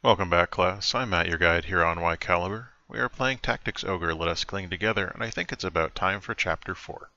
Welcome back, class. I'm Matt, your guide here on Whycalibur. We are playing Tactics Ogre, Let Us Cling Together, and I think it's about time for Chapter 4.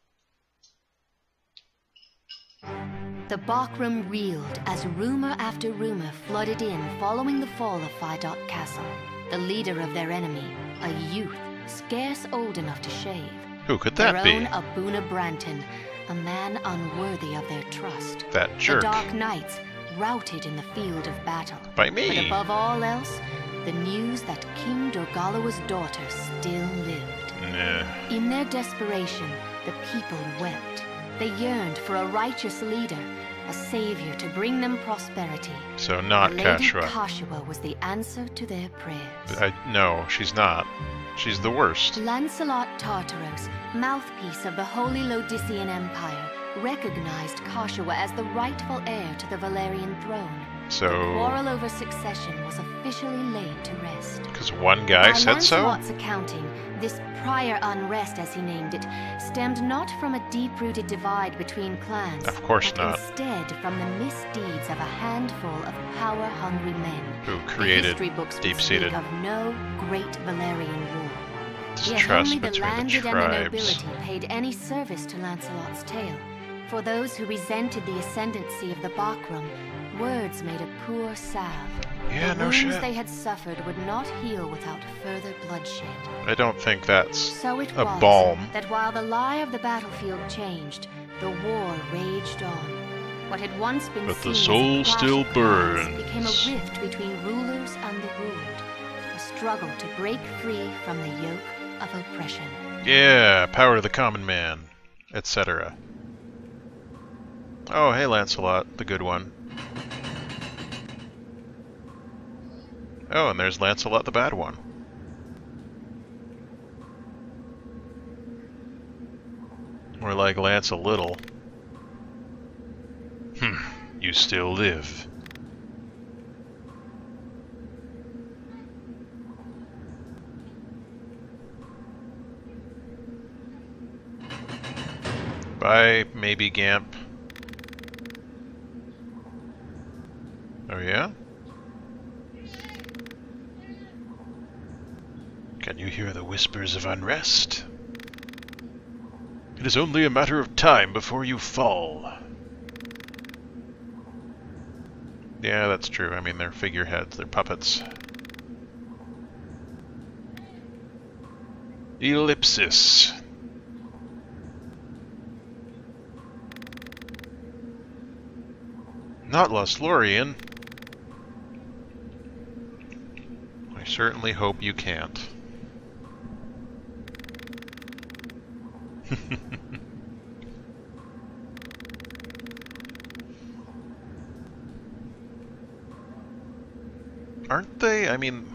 The Bachram reeled as rumor after rumor flooded in following the fall of Phi-Dot Castle. The leader of their enemy, a youth scarce old enough to shave. Who could that be? Their own Abuna Branton, a man unworthy of their trust. That jerk. The Dark Knights, routed in the field of battle. By me. But above all else, the news that King Dorgalawa's daughter still lived. Nah. In their desperation, the people wept. They yearned for a righteous leader, a savior to bring them prosperity. So not Lady Kashua. Kashua was the answer to their prayers. No, she's not. She's the worst. Lancelot Tartaros, mouthpiece of the Holy Lodician Empire, recognized Kashua as the rightful heir to the Valerian throne. So... The quarrel over succession was officially laid to rest. Because one guy By said so? Lancelot's accounting, this prior unrest, as he named it, stemmed not from a deep-rooted divide between clans. Of course but not. Instead from the misdeeds of a handful of power-hungry men. Who created The history books would deep-seated speak of no great Valerian war. Yet distrust only the between the landed and the tribes. nobility paid any service to Lancelot's tale. For those who resented the ascendancy of the Bachram, words made a poor salve. Yeah, The no wounds shit. they had suffered would not heal without further bloodshed. I don't think that's So it a was balm. that while the lie of the battlefield changed, the war raged on. What had once been But seen the as a soul clash still of clans burns. became a rift between rulers and the ruled, a struggle to break free from the yoke of oppression. Yeah, power to the common man, etc. Oh, hey Lancelot, the good one. Oh, and there's Lancelot the bad one. More like Lance a little. You still live. Bye, maybe Gamp. Oh yeah? Can you hear the whispers of unrest? It is only a matter of time before you fall. Yeah, that's true. I mean, they're figureheads, they're puppets. Ellipsis. Not Lothlorien. I certainly hope you can't. Aren't they? I mean,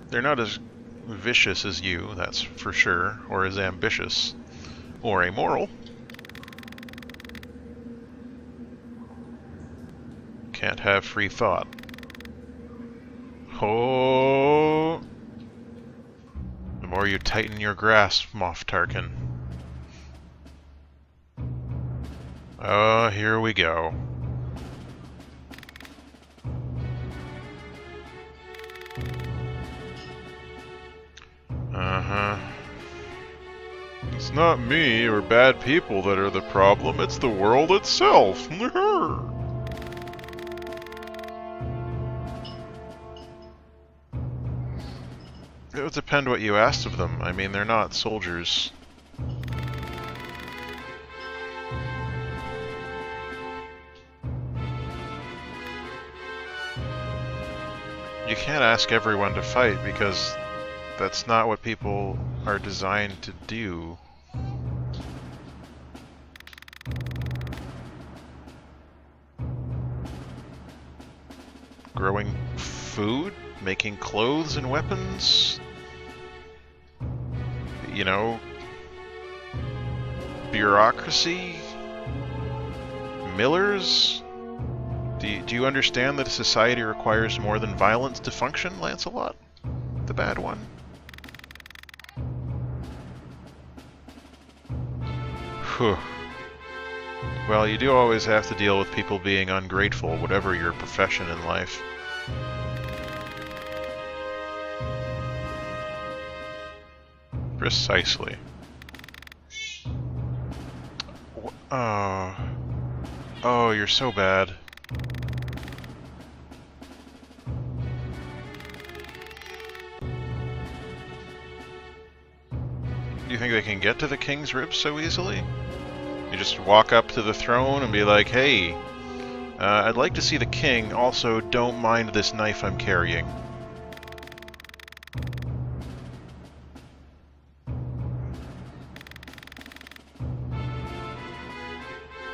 they're not as vicious as you, that's for sure, or as ambitious, or amoral. Can't have free thought. Oh! The more you tighten your grasp, Moff Tarkin. Oh, here we go. Uh-huh. It's not me or bad people that are the problem, it's the world itself. It would depend what you asked of them. I mean, they're not soldiers. You can't ask everyone to fight because that's not what people are designed to do. Growing food? Making clothes and weapons? You know, bureaucracy? Millers? Do you understand that a society requires more than violence to function, Lancelot? The bad one? Whew. Well, you do always have to deal with people being ungrateful, whatever your profession in life. Precisely. Oh, you're so bad. Do you think they can get to the king's ribs so easily? You just walk up to the throne and be like, hey, I'd like to see the king, also don't mind this knife I'm carrying.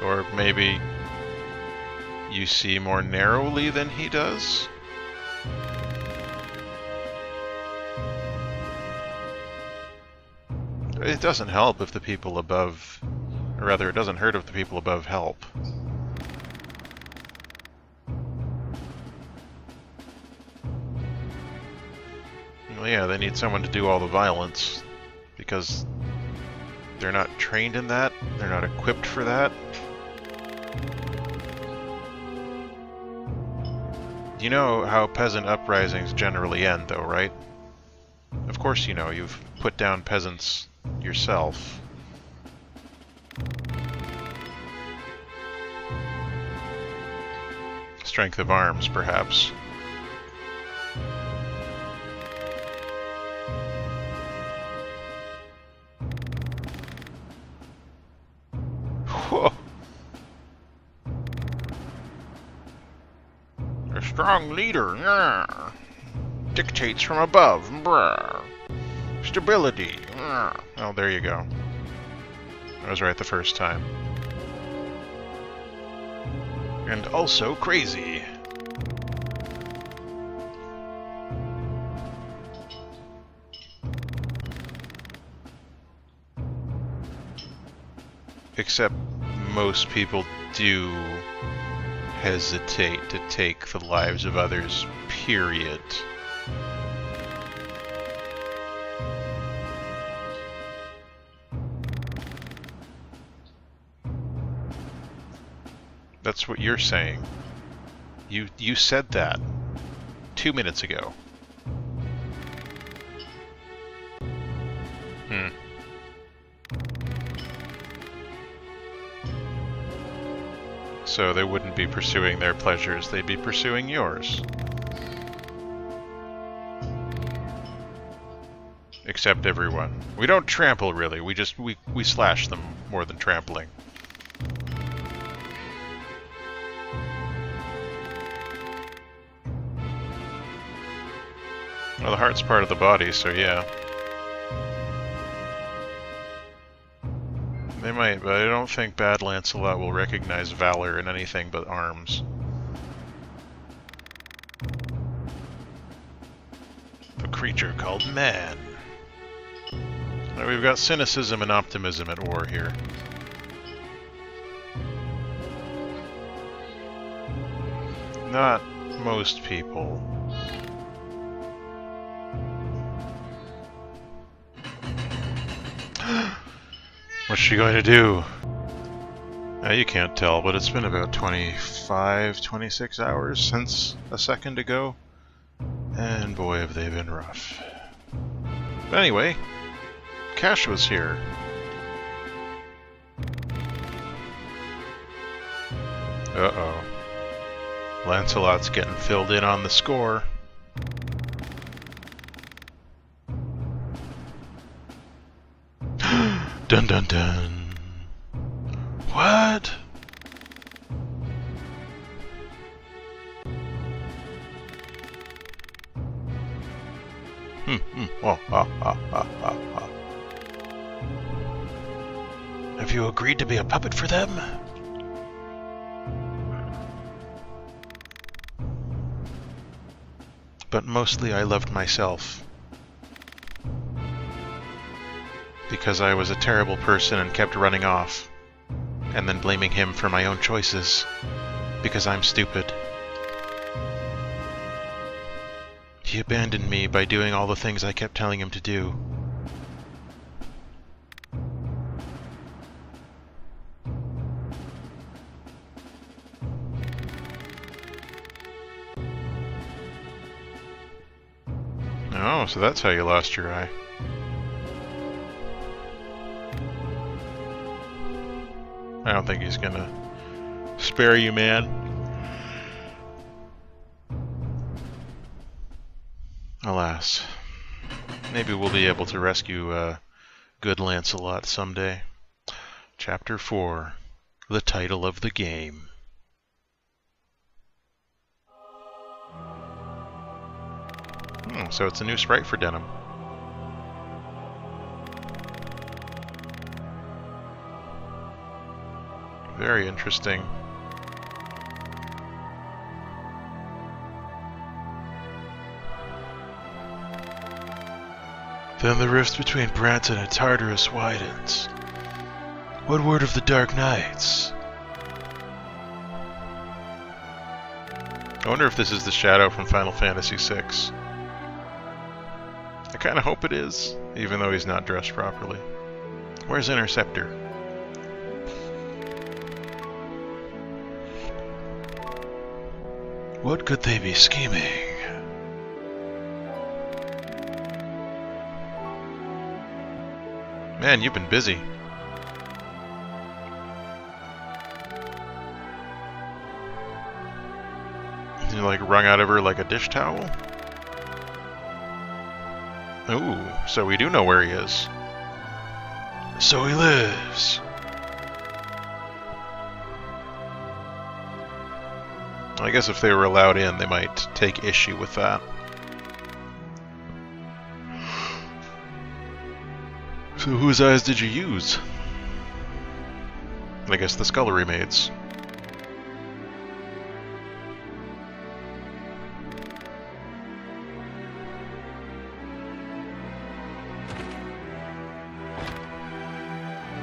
Or maybe you see more narrowly than he does? It doesn't help if the people above... Or rather, it doesn't hurt if the people above help. Well, yeah, they need someone to do all the violence, because they're not trained in that, they're not equipped for that. You know how peasant uprisings generally end, though, right? Of course you know, you've put down peasants yourself. Strength of arms, perhaps. Whoa. A strong leader, yeah. Dictates from above, brr. Stability, yeah. Oh, there you go. I was right the first time. And also crazy. Except most people do hesitate to take the lives of others, period. That's what you're saying. You said that 2 minutes ago. So they wouldn't be pursuing their pleasures, they'd be pursuing yours. Except everyone. We don't trample, really. We slash them more than trampling. Well, the heart's part of the body, so yeah. They might, but I don't think Bad Lancelot will recognize valor in anything but arms. A creature called man. Now we've got cynicism and optimism at war here. Not most people. What's she going to do? You can't tell, but it's been about 26 hours since a second ago. And boy, have they been rough. But anyway, Cash was here. Uh-oh. Lancelot's getting filled in on the score. Dun dun dun. What? Have you agreed to be a puppet for them? But mostly I loved myself. Because I was a terrible person and kept running off, and then blaming him for my own choices, because I'm stupid. He abandoned me by doing all the things I kept telling him to do. Oh, so that's how you lost your eye. I don't think he's gonna spare you, man. Alas. Maybe we'll be able to rescue good Lancelot someday. Chapter 4. The title of the game. So it's a new sprite for Denam. Very interesting. Then the rift between Branton and Tartarus widens. What word of the Dark Knights? I wonder if this is the Shadow from Final Fantasy VI. I kind of hope it is, even though he's not dressed properly. Where's Interceptor? What could they be scheming? Man, you've been busy. You like wrung out of her like a dish towel? Ooh, so we do know where he is. So he lives. I guess if they were allowed in, they might take issue with that. So whose eyes did you use? I guess the scullery maids.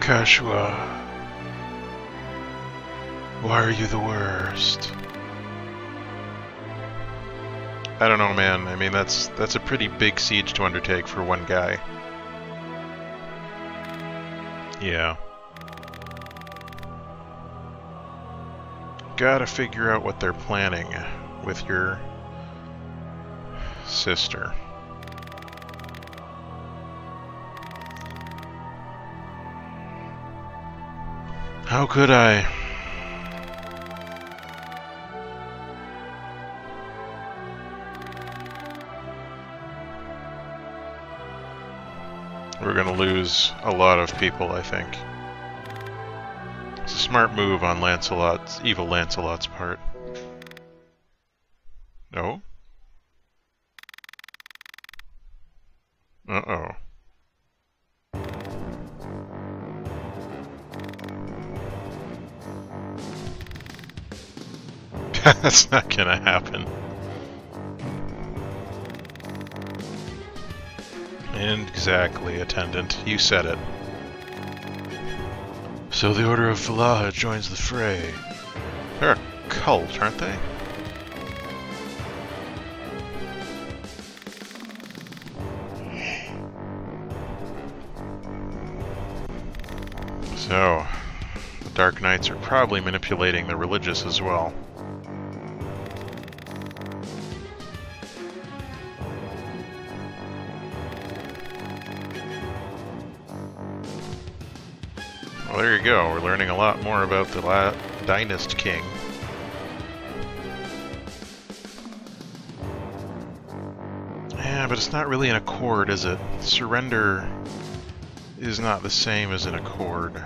Kashua, why are you the worst? I don't know, man. I mean, that's a pretty big siege to undertake for one guy. Yeah. Gotta figure out what they're planning with your sister. How could I? We're gonna lose a lot of people, I think. It's a smart move on Lancelot's, evil Lancelot's part. No? Uh-oh. That's not gonna happen. Exactly, attendant. You said it. So the Order of Valaha joins the fray. They're a cult, aren't they? So, the Dark Knights are probably manipulating the religious as well. Well, there you go. We're learning a lot more about the Dynast King. Yeah, but it's not really an accord, is it? Surrender is not the same as an accord.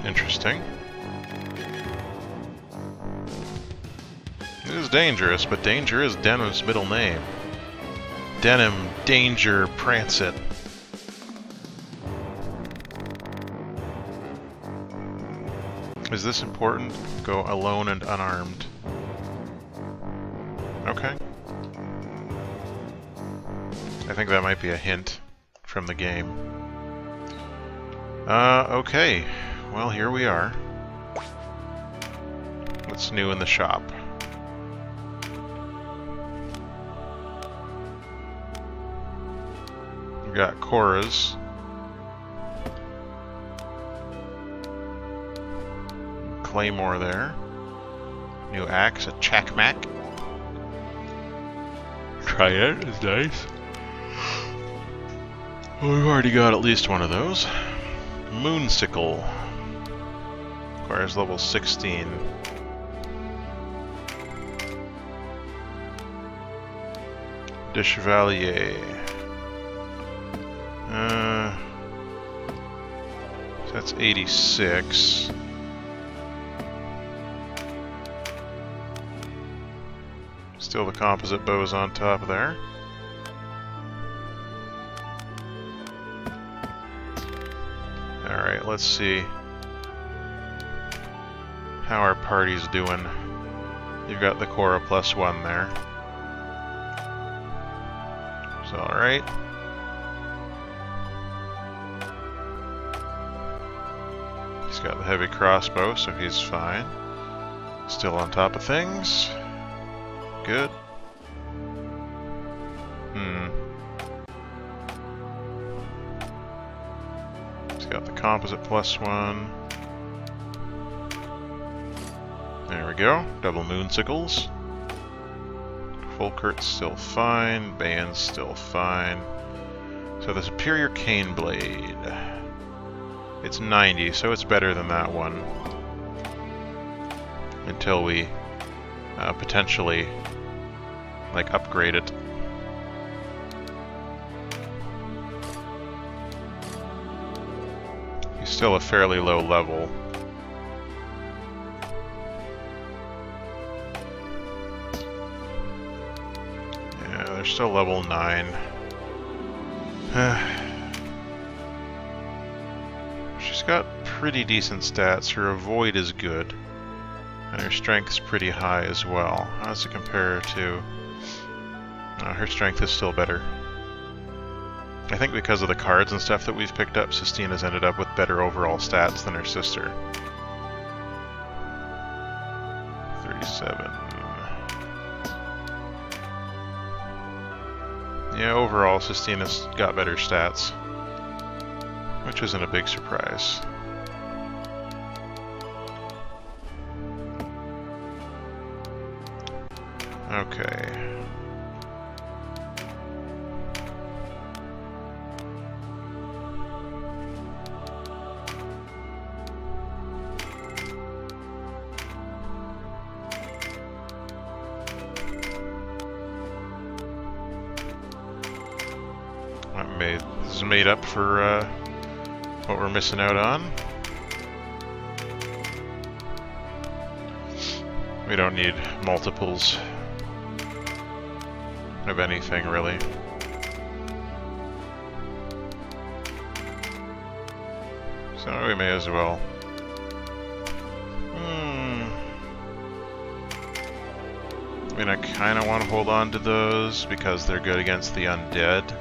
Interesting. It is dangerous, but danger is Denam's middle name. Denam, Danger, Prancet. Is this important? Go alone and unarmed. Okay. I think that might be a hint from the game. Okay. Well, here we are. What's new in the shop? We've got Cora's. Claymore there. New axe, a Chakmak. Try it, it's nice. Well, we've already got at least one of those. Moonsicle. Requires level 16. De Chevalier. So that's 86. Still the composite bows on top there. Alright, let's see how our party's doing. You've got the Cora +1 there. So, alright. He's got the heavy crossbow, so he's fine. Still on top of things. Good. He's got the composite +1. There we go. Double moonsicles. Fulkert's still fine. Band's still fine. So the Superior Cane Blade. It's 90, so it's better than that one. Until we potentially like upgrade it. He's still a fairly low level. Yeah, they're still level 9. She's got pretty decent stats. Her avoid is good. And her strength's pretty high as well. How does it compare to... her strength is still better. I think because of the cards and stuff that we've picked up, Sistina's ended up with better overall stats than her sister. 37. Yeah, overall, Sistina's got better stats. Which isn't a big surprise. Okay. This is made up for what we're missing out on. We don't need multiples of anything, really. So we may as well. I mean, I kind of want to hold on to those because they're good against the undead.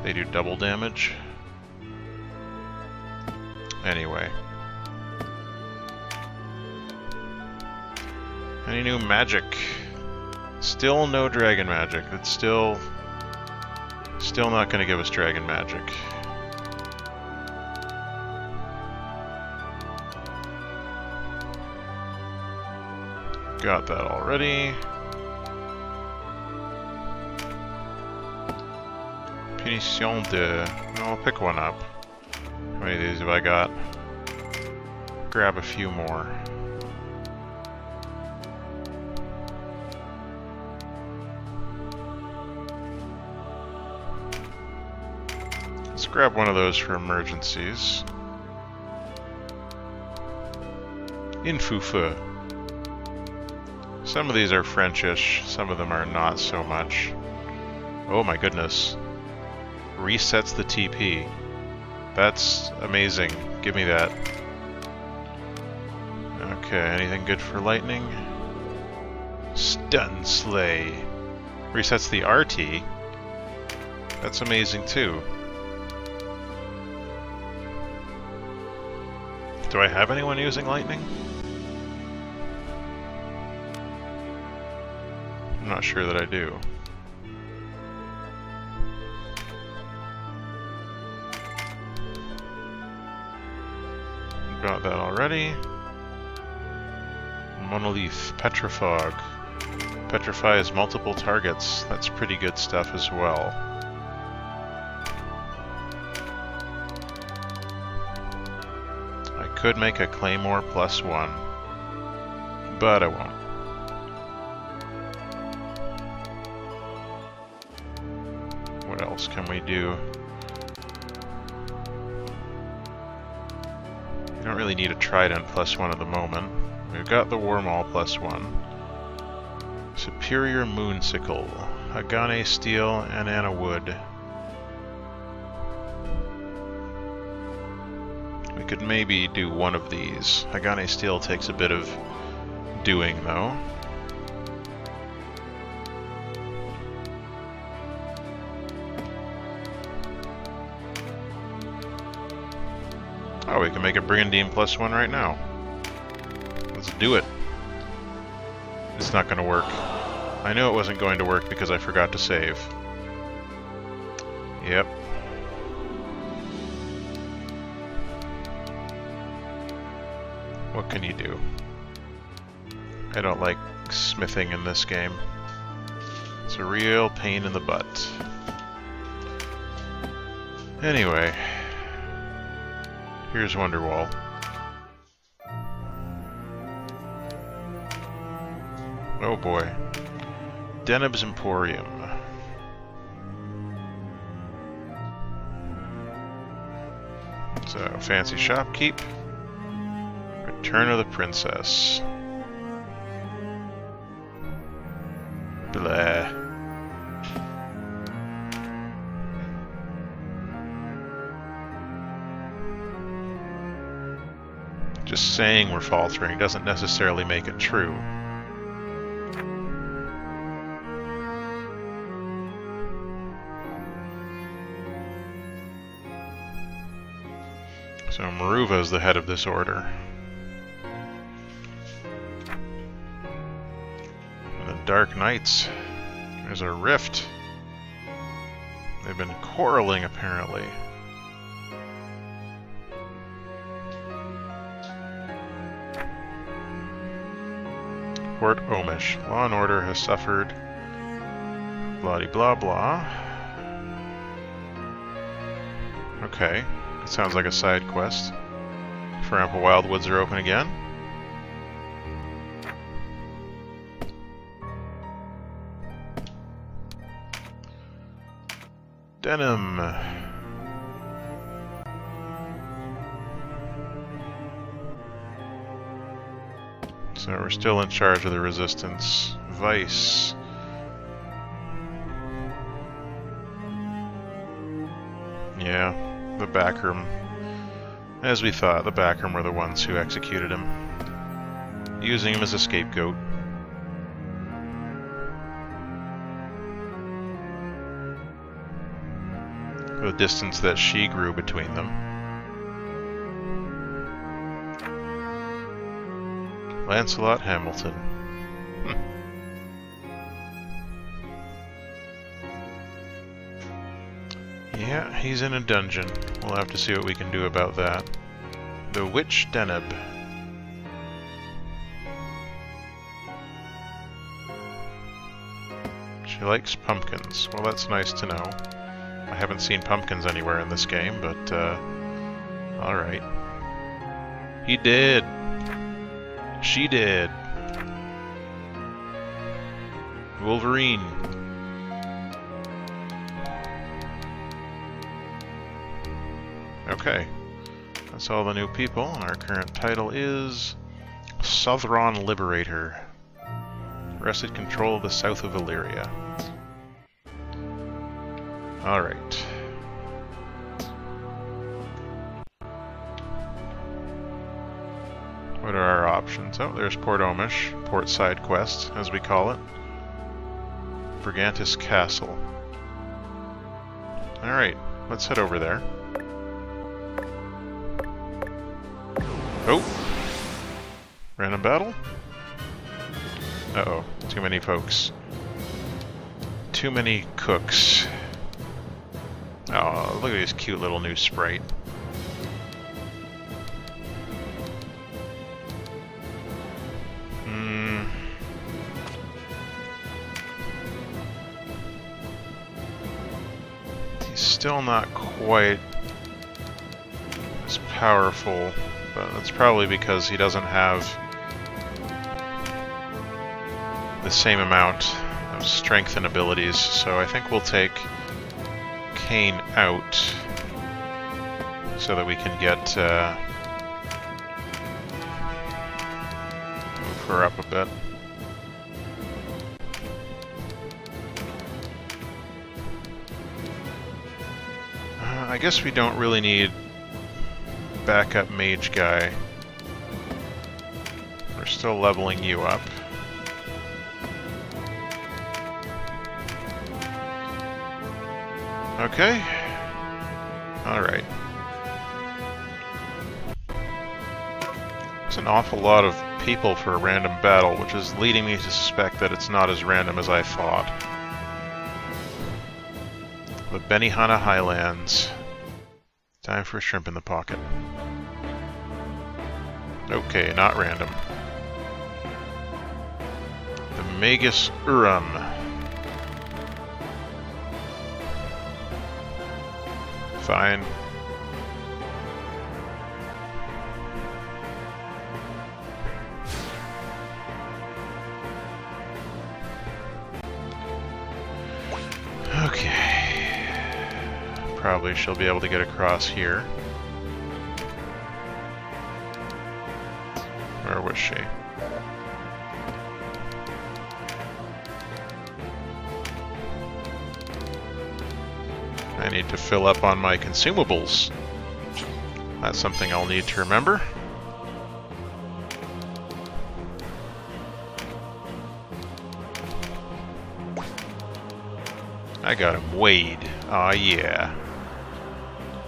They do double damage. Anyway. Any new magic? Still no dragon magic. It's still not going to give us dragon magic. Got that already. Punition de... I'll pick one up. How many of these have I got? Grab a few more. Let's grab one of those for emergencies. Infufu. Some of these are Frenchish, some of them are not so much. Oh my goodness. Resets the TP. That's amazing. Give me that. Okay, anything good for lightning? Stun Slay. Resets the RT. That's amazing too. Do I have anyone using lightning? I'm not sure that I do. Got that already. Monolith, Petrifog. Petrifies multiple targets. That's pretty good stuff as well. I could make a Claymore +1, but I won't. What else can we do? We don't really need a Trident +1 at the moment. We've got the Warmaul +1. Superior Moonsicle, Hagane Steel, and Anna Wood. We could maybe do one of these. Hagane Steel takes a bit of doing, though. Oh, we can make a Brigandine +1 right now. Let's do it. It's not going to work. I knew it wasn't going to work because I forgot to save. Yep. What can you do? I don't like smithing in this game. It's a real pain in the butt. Anyway, here's Wonderwall. Oh boy. Denam's Emporium. So, fancy shopkeep. Return of the Princess. Blah. Just saying we're faltering doesn't necessarily make it true. So Maruva is the head of this order. And the Dark Knights. There's a rift. They've been quarreling, apparently. Port Omish. Law and order has suffered. Blah blah. Okay. It sounds like a side quest. Farampa Wildwoods are open again. Denam. So we're still in charge of the Resistance. Vice. Yeah. The backroom. As we thought, the backroom were the ones who executed him, using him as a scapegoat. The distance that she grew between them. Lancelot Hamilton. Yeah, he's in a dungeon. We'll have to see what we can do about that. The Witch Denam. She likes pumpkins. Well, that's nice to know. I haven't seen pumpkins anywhere in this game, but, alright. He did! She did! Wolverine. Okay, that's all the new people. Our current title is Southron Liberator. Wrested control of the south of Illyria. Alright. What are our options? Oh, there's Port Omish, Port Side Quest, as we call it. Brigantis Castle. Alright, let's head over there. Oh! Random battle? Uh-oh, too many folks. Too many cooks. Oh, look at this cute little new sprite. He's still not quite as powerful but that's probably because he doesn't have the same amount of strength and abilities, so I think we'll take Kane out so that we can get move her up a bit. I guess we don't really need backup mage guy. We're still leveling you up. Okay. Alright. It's an awful lot of people for a random battle, which is leading me to suspect that it's not as random as I thought. The Benihana Highlands. Time for a shrimp in the pocket. Okay, not random. The Magus Urum. Fine. Okay. Probably she'll be able to get across here. Where was she? I need to fill up on my consumables. That's something I'll need to remember. I got him weighed. Aw, yeah.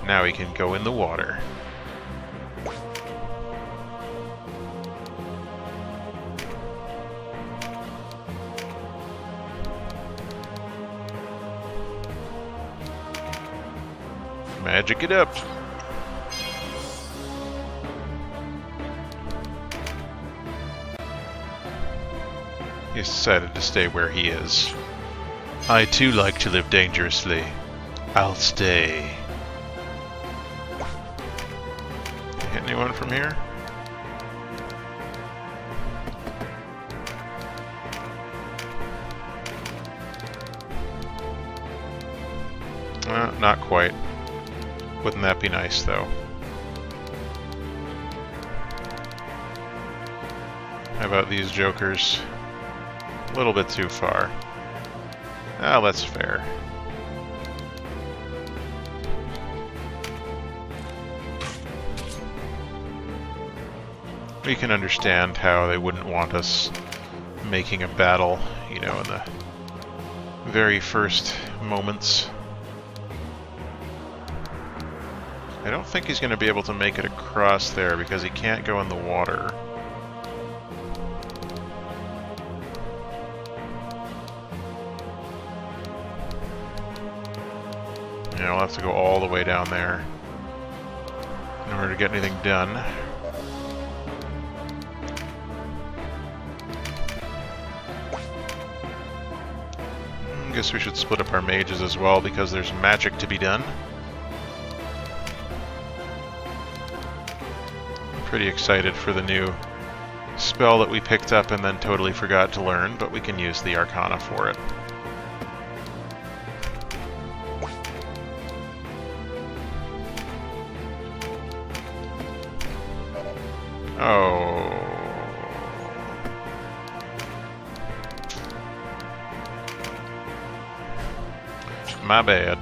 Now he can go in the water. Magic it up. He's decided to stay where he is. I too like to live dangerously. I'll stay. Hit anyone from here? Not quite. Wouldn't that be nice, though? How about these jokers? A little bit too far. Ah, that's fair. We can understand how they wouldn't want us making a battle, you know, in the very first moments. I don't think he's going to be able to make it across there because he can't go in the water. Yeah, we'll have to go all the way down there in order to get anything done. Guess we should split up our mages as well because there's magic to be done. Pretty excited for the new spell that we picked up and then totally forgot to learn, but we can use the Arcana for it. Oh. My bad.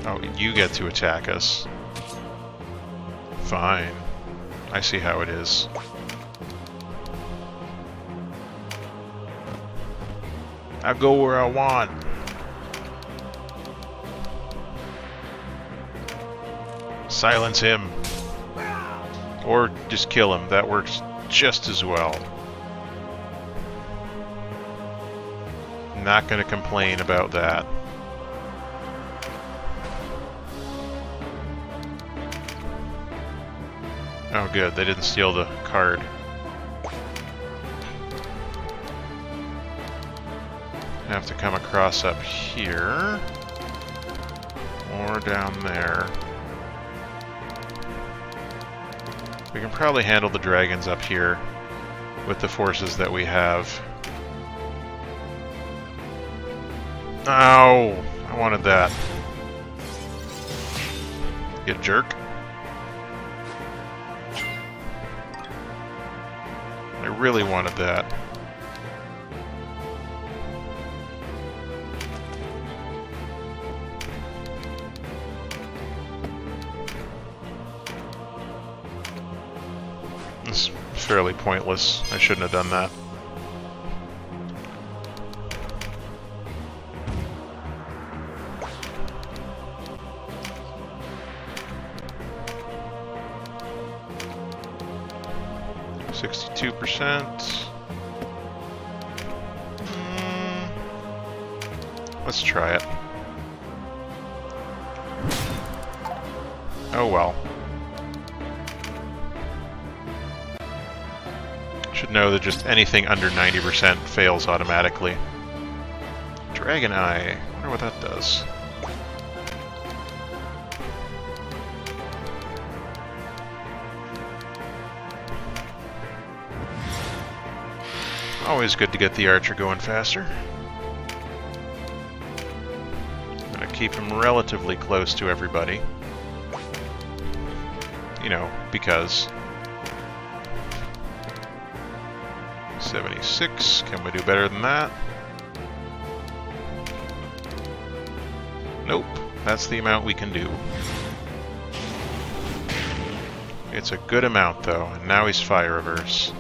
Oh, you get to attack us. Fine. I see how it is. I go where I want. Silence him. Or just kill him. That works just as well. Not gonna complain about that. Oh good, they didn't steal the card. I have to come across up here. down there. We can probably handle the dragons up here with the forces that we have. Ow! I wanted that. You jerk. I really wanted that. It's fairly pointless. I shouldn't have done that. Let's try it. Oh well. Should know that just anything under 90% fails automatically. Dragon Eye. I wonder what that does. Always good to get the archer going faster. I'm gonna keep him relatively close to everybody. You know, because 76. Can we do better than that? Nope. That's the amount we can do. It's a good amount, though, and now he's fire averse.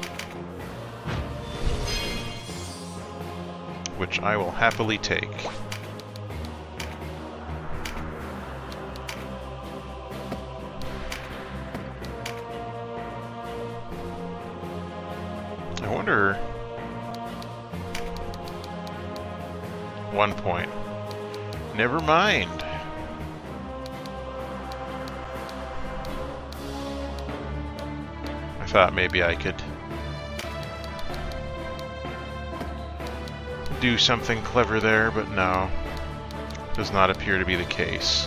Which I will happily take. I wonder... 1 point. Never mind. I thought maybe I could do something clever there, but no. Does not appear to be the case.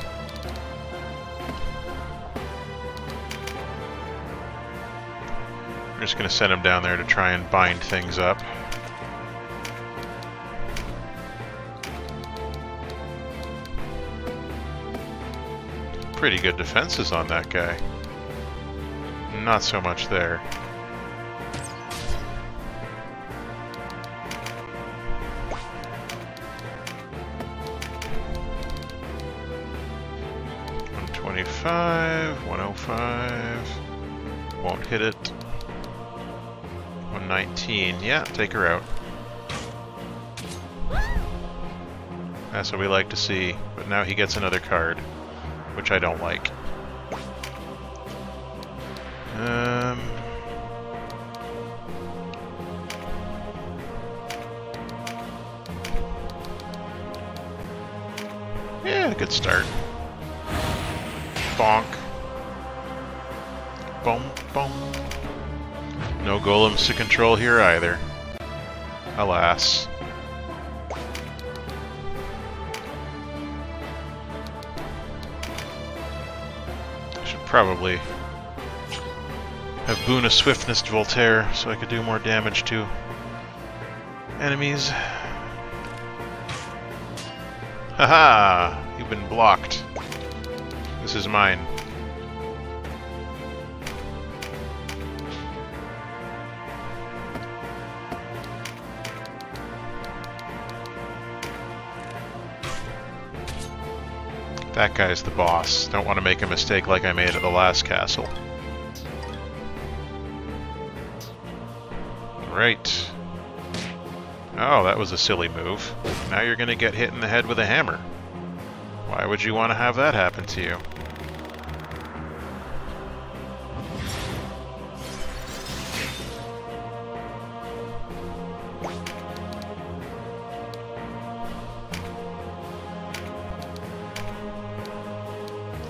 I'm just going to send him down there to try and bind things up. Pretty good defenses on that guy. Not so much there. $125, 105. Won't hit it. 119. Yeah, take her out. That's what we like to see. But now he gets another card, which I don't like. Yeah, good start. Bonk. Boom, boom. No golems to control here either. Alas. Should probably have Boon of Swiftness to Voltaire so I could do more damage to enemies. Haha! You've been blocked. This is mine. That guy's the boss. Don't want to make a mistake like I made at the last castle. Right. Oh, that was a silly move. Now you're going to get hit in the head with a hammer. Why would you want to have that happen to you?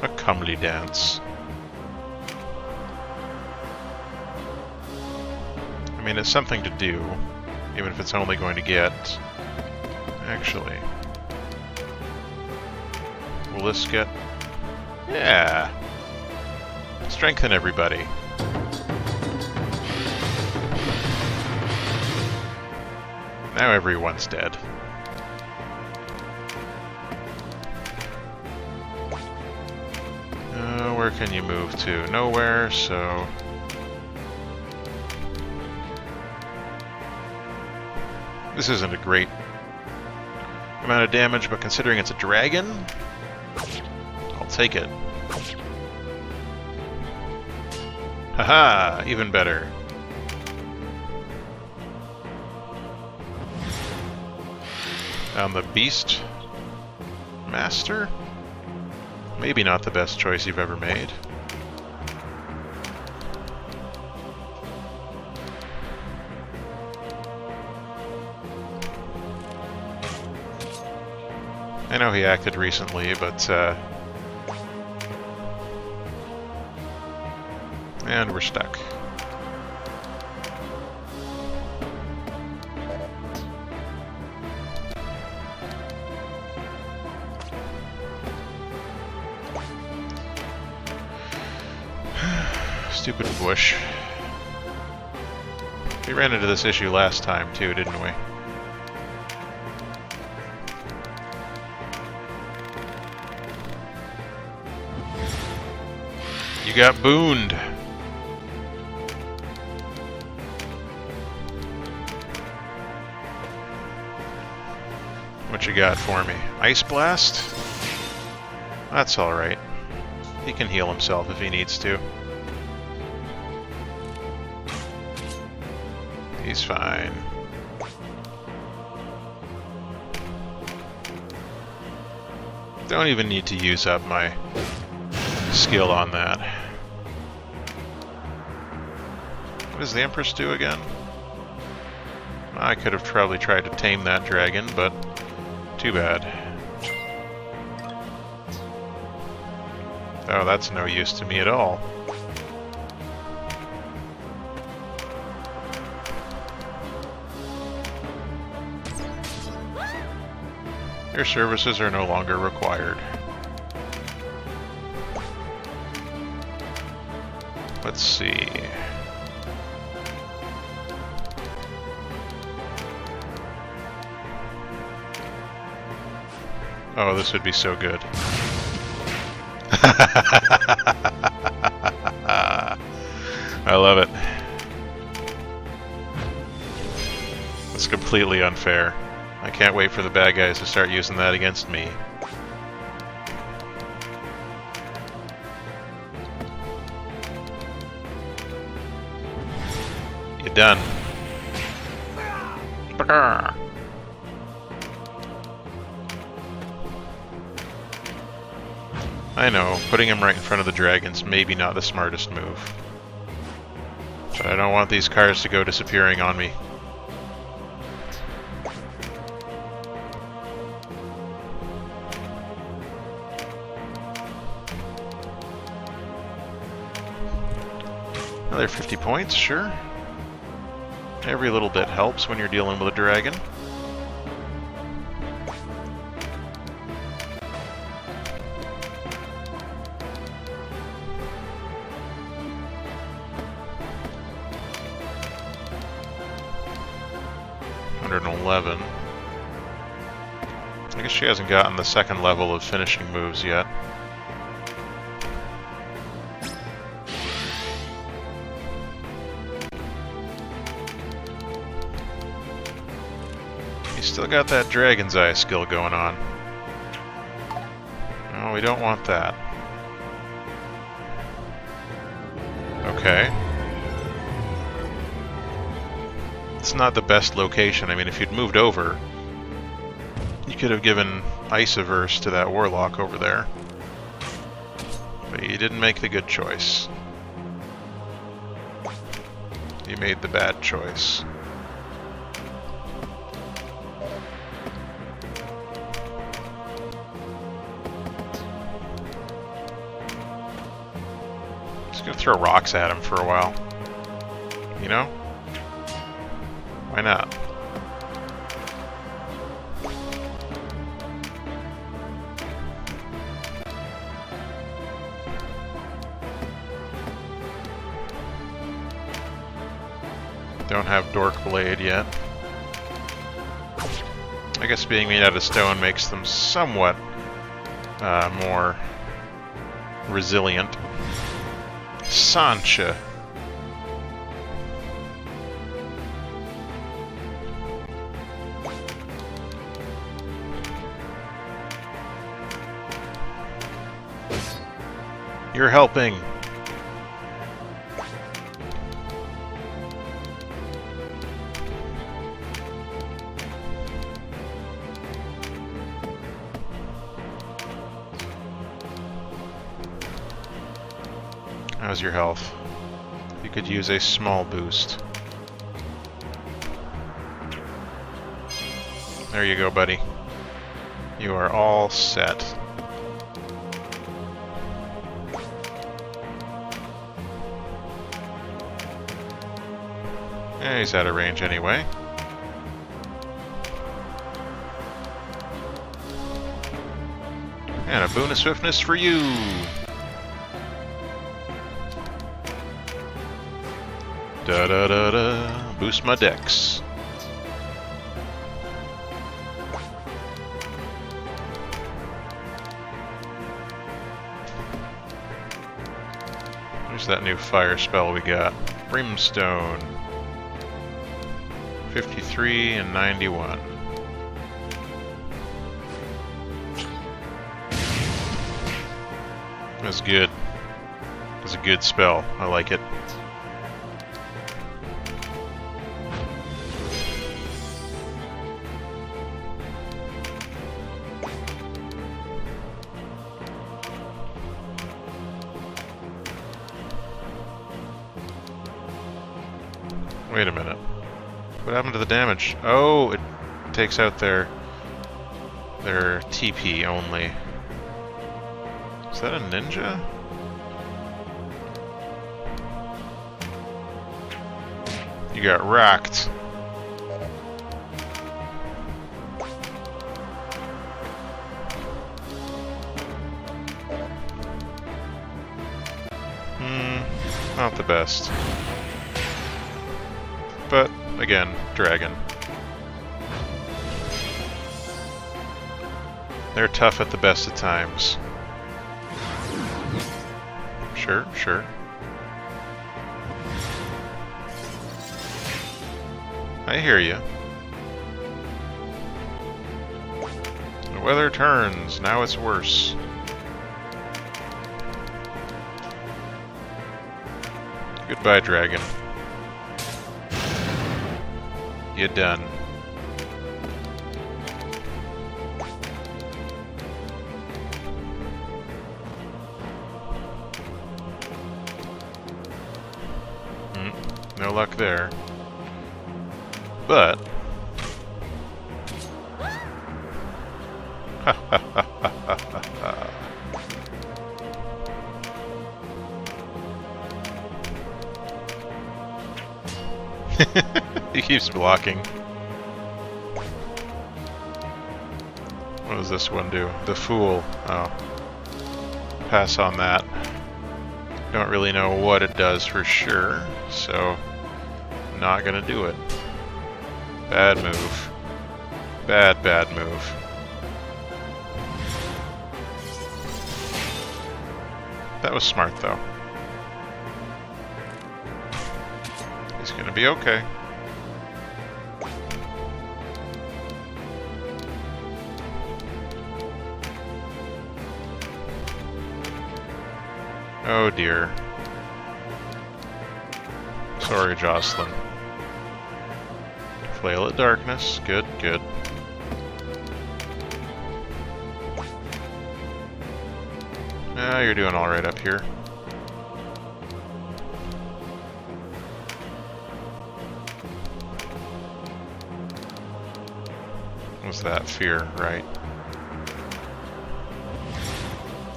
A comely dance. I mean, it's something to do, even if it's only going to get... Actually... Will this get Yeah. Strengthen everybody. Now everyone's dead. Where can you move to? Nowhere, so... This isn't a great amount of damage, but considering it's a dragon, I'll take it. Haha! Even better. On the Beast Master? Maybe not the best choice you've ever made. I know he acted recently, but and we're stuck. Stupid bush. We ran into this issue last time too, didn't we? You got booned. What you got for me? Ice Blast? That's alright. He can heal himself if he needs to. He's fine. Don't even need to use up my skill on that. What does the Empress do again? I could have probably tried to tame that dragon, but too bad. Oh, that's no use to me at all. Your services are no longer required. Let's see. Oh, this would be so good. I love it. It's completely unfair. I can't wait for the bad guys to start using that against me. You're done. I know, putting him right in front of the dragons maybe not the smartest move. But I don't want these cars to go disappearing on me. Another 50 points, sure. Every little bit helps when you're dealing with a dragon. $111. I guess she hasn't gotten the second level of finishing moves yet. Still got that Dragon's Eye skill going on. No, we don't want that. Okay. It's not the best location. I mean, if you'd moved over, you could have given Ice Averse to that Warlock over there. But you didn't make the good choice. You made the bad choice. Gonna throw rocks at him for a while. You know? Why not? Don't have Dork Blade yet. I guess being made out of stone makes them somewhat more resilient. Sancha. You're helping. How's your health? You could use a small boost. There you go, buddy. You are all set. Yeah, he's out of range anyway. And a boon of swiftness for you! Da-da-da-da. Boost my dex. There's that new fire spell we got. Brimstone. 53 and 91. That's good. That's a good spell. I like it. Wait a minute. What happened to the damage? Oh, it takes out their TP only. Is that a ninja? You got racked. Not the best. But, again, dragon. They're tough at the best of times. Sure, sure. I hear you. The weather turns, now it's worse. Goodbye, dragon. You're done. No luck there. But... he keeps blocking. What does this one do? The Fool. Oh. Pass on that. Don't really know what it does for sure, so not gonna do it. Bad move. Bad, bad move. That was smart, though. He's gonna be okay. Oh dear. Sorry, Jocelyn. Flail at darkness. Good, good. Ah, you're doing alright up here. What's that? Fear, right.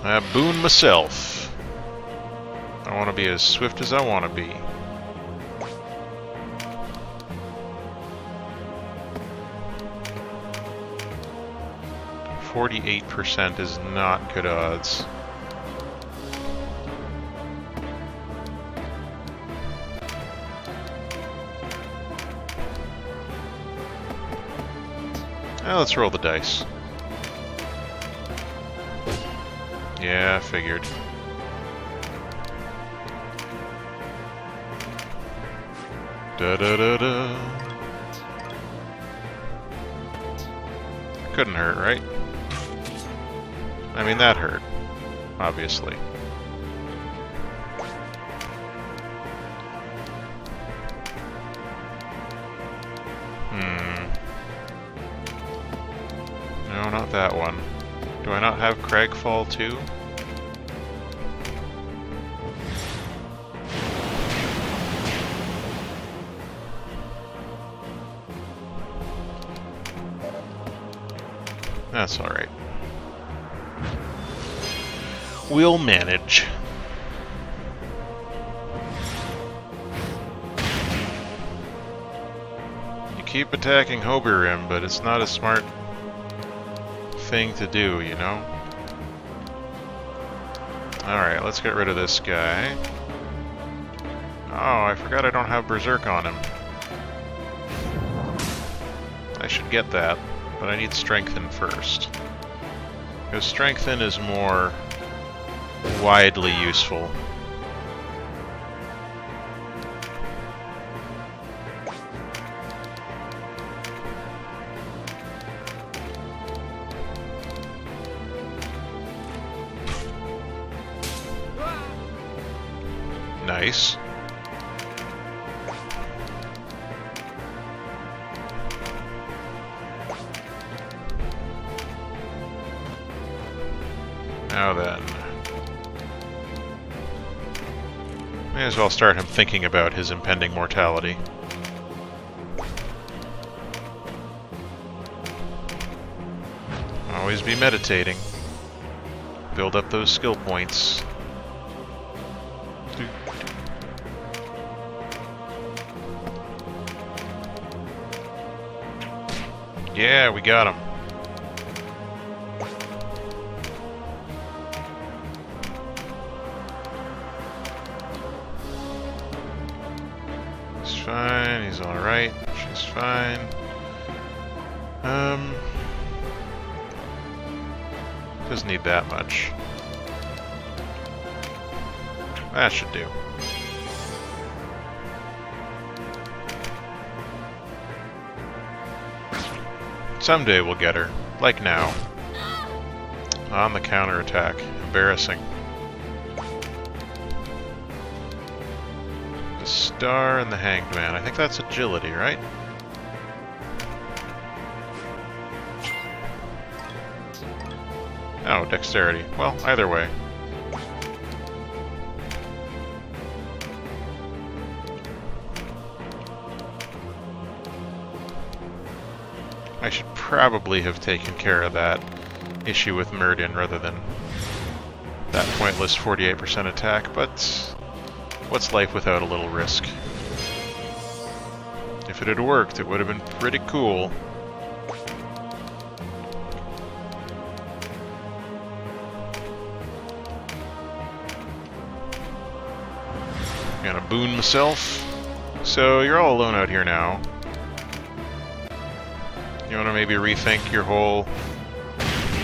I boon myself. I want to be as swift as I want to be. %48 is not good odds. Well, let's roll the dice. Yeah, I figured. Da-da-da-da. Couldn't hurt, right? I mean, that hurt. Obviously. No, not that one. Do I not have Cragfall too? That's alright. We'll manage. You keep attacking Hoberim, but it's not a smart thing to do, you know? Alright, let's get rid of this guy. Oh, I forgot I don't have Berserk on him. I should get that, but I need Strengthen first. Because Strengthen is more widely useful. Nice. Now then. May as well start him thinking about his impending mortality. Always be meditating. Build up those skill points. Yeah, we got him. He's fine, he's alright, she's fine. Doesn't need that much. That should do. Someday we'll get her. Like now. On the counterattack. Embarrassing. The Star and the Hanged Man. I think that's agility, right? Oh, dexterity. Well, either way. I should probably have taken care of that issue with Murden rather than that pointless 48% attack, but what's life without a little risk? If it had worked, it would have been pretty cool. I'm gonna boon myself. So you're all alone out here now. You want to maybe rethink your whole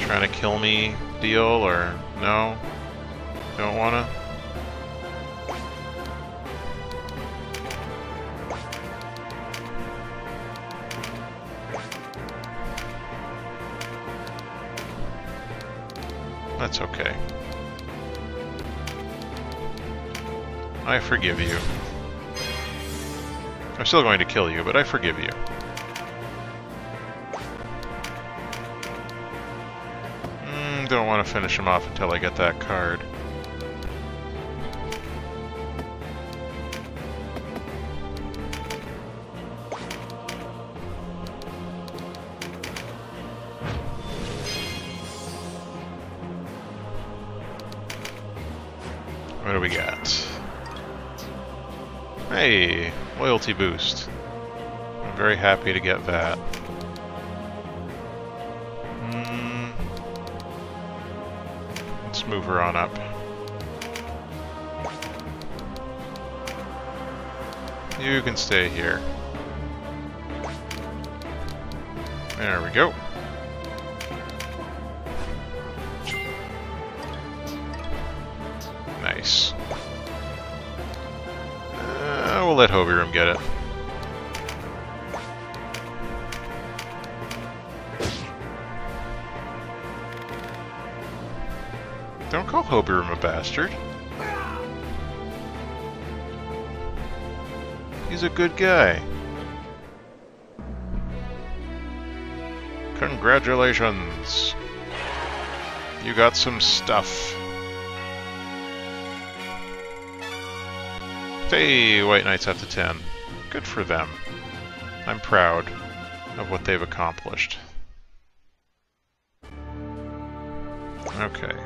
trying to kill me deal, or no? Don't want to? That's okay. I forgive you. I'm still going to kill you, but I forgive you. Don't want to finish him off until I get that card. What do we got? Hey, loyalty boost. I'm very happy to get that. Let's move her on up. You can stay here. There we go. Nice. We'll let Hobirum get it. Don't call Hobirum a bastard. He's a good guy. Congratulations. You got some stuff. Hey, White Knights up to 10. Good for them. I'm proud of what they've accomplished. Okay.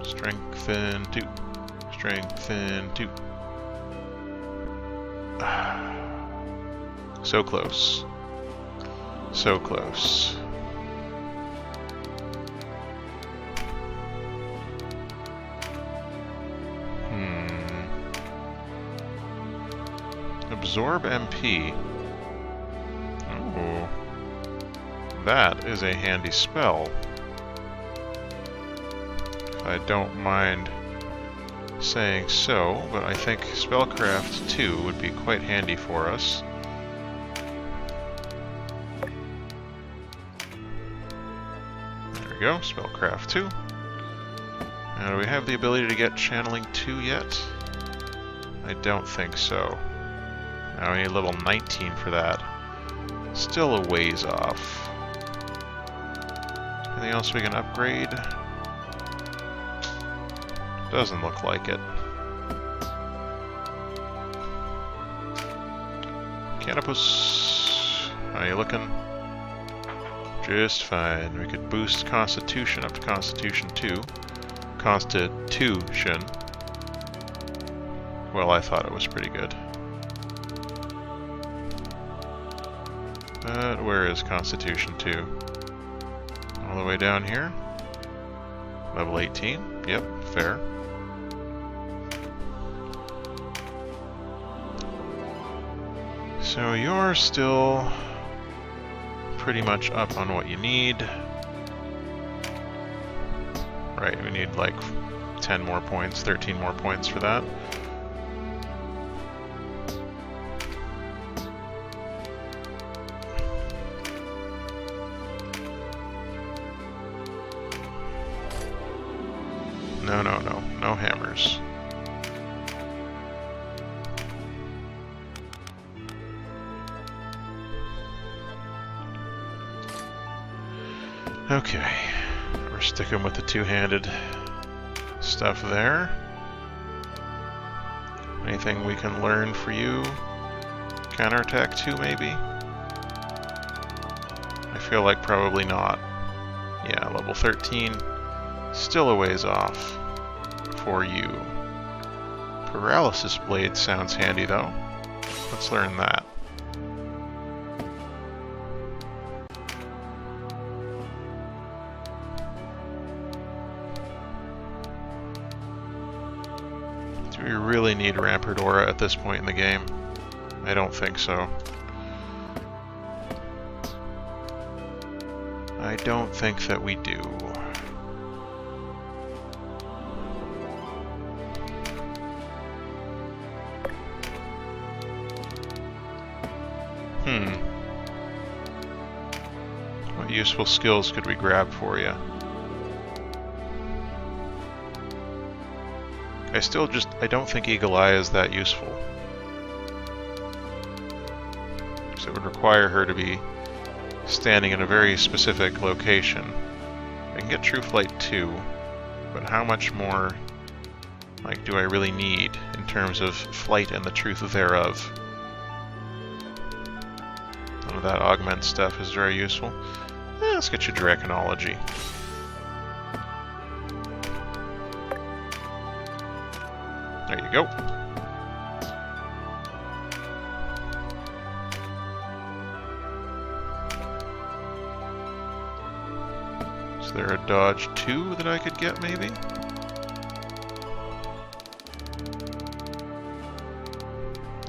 Strengthen 2. Strengthen 2. So close. So close. Absorb MP. Oh. That is a handy spell. I don't mind saying so, but I think Spellcraft 2 would be quite handy for us. There we go, Spellcraft 2. Now, do we have the ability to get Channeling 2 yet? I don't think so. Now we need level 19 for that. Still a ways off. Anything else we can upgrade? Doesn't look like it. Canopus, how you looking? Just fine. We could boost Constitution up to Constitution 2. Constitution. Well, I thought it was pretty good. But where is Constitution 2? All the way down here? Level 18? Yep, fair. So you're still pretty much up on what you need. Right, we need like 10 more points, 13 more points for that. No hammers. Okay, we're sticking with the two-handed stuff there. Anything we can learn for you? Counterattack 2, maybe? I feel like probably not. Yeah, level 13. Still a ways off for you. Paralysis Blade sounds handy, though. Let's learn that. Do we really need Rampart Aura at this point in the game? I don't think so. I don't think that we do. What useful skills could we grab for you? I don't think Eagle Eye is that useful. Because it would require her to be standing in a very specific location. I can get True Flight 2, but how much more, like, do I really need in terms of flight and the truth thereof? None of that augment stuff is very useful. Let's get you Draconology. There you go. Is there a Dodge 2 that I could get, maybe?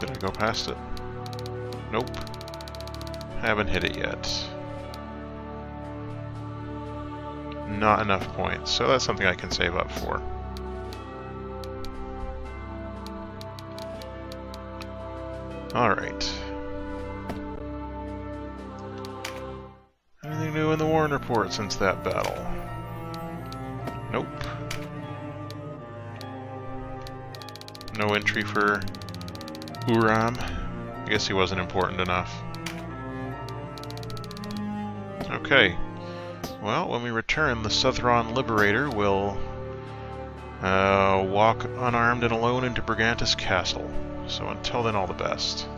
Did I go past it? Nope. Haven't hit it yet. Not enough points, so that's something I can save up for. Alright. Anything new in the Warren report since that battle? Nope. No entry for Uram. I guess he wasn't important enough. Okay. Well, when we return, the Southron Liberator will walk unarmed and alone into Brigantis Castle. So until then, all the best.